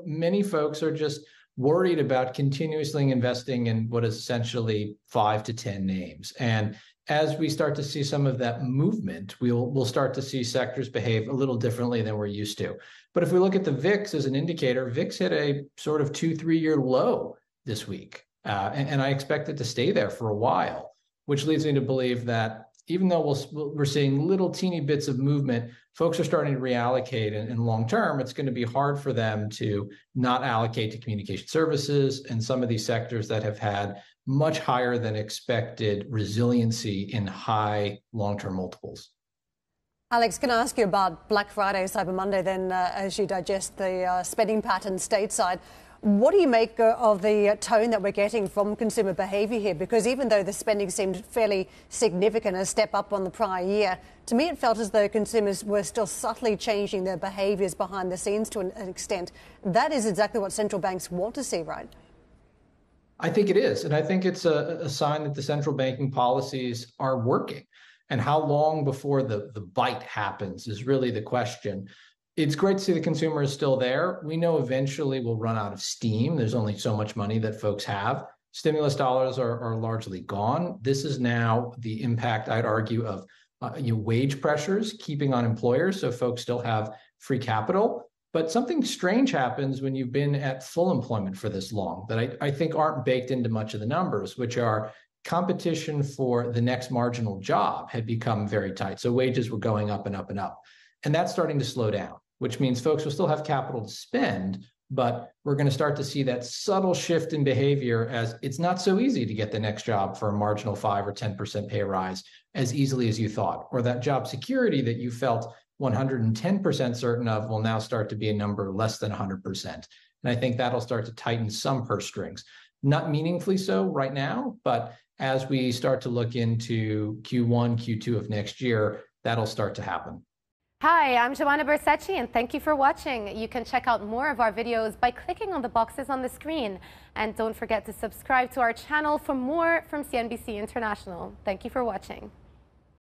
many folks are just worried about continuously investing in what is essentially 5 to 10 names. And as we start to see some of that movement, we'll start to see sectors behave a little differently than we're used to. But if we look at the VIX as an indicator, VIX hit a sort of 2-3 year low this week. And I expect it to stay there for a while, which leads me to believe that even though we're seeing little teeny bits of movement, folks are starting to reallocate, and long term, it's going to be hard for them to not allocate to communication services and some of these sectors that have had much higher than expected resiliency in high long-term multiples. Alex, can I ask you about Black Friday, Cyber Monday, then as you digest the spending pattern stateside? What do you make of the tone that we're getting from consumer behaviour here? Because even though the spending seemed fairly significant, a step up on the prior year, to me it felt as though consumers were still subtly changing their behaviours behind the scenes to an extent. That is exactly what central banks want to see, right? I think it is. And I think it's a sign that the central banking policies are working. And how long before the bite happens is really the question. It's great to see the consumer is still there. We know eventually we'll run out of steam. There's only so much money that folks have. Stimulus dollars are largely gone. This is now the impact, I'd argue, of wage pressures keeping on employers, so folks still have free capital. But something strange happens when you've been at full employment for this long that I think aren't baked into much of the numbers, which are competition for the next marginal job had become very tight. So wages were going up and up and up. And that's starting to slow down, which means folks will still have capital to spend, but we're going to start to see that subtle shift in behavior as it's not so easy to get the next job for a marginal 5 or 10% pay rise as easily as you thought, or that job security that you felt 110% certain of will now start to be a number less than 100%. And I think that'll start to tighten some purse strings. Not meaningfully so right now, but as we start to look into Q1, Q2 of next year, that'll start to happen. Hi, I'm Joanna Bersecci, and thank you for watching. You can check out more of our videos by clicking on the boxes on the screen. And don't forget to subscribe to our channel for more from CNBC International. Thank you for watching.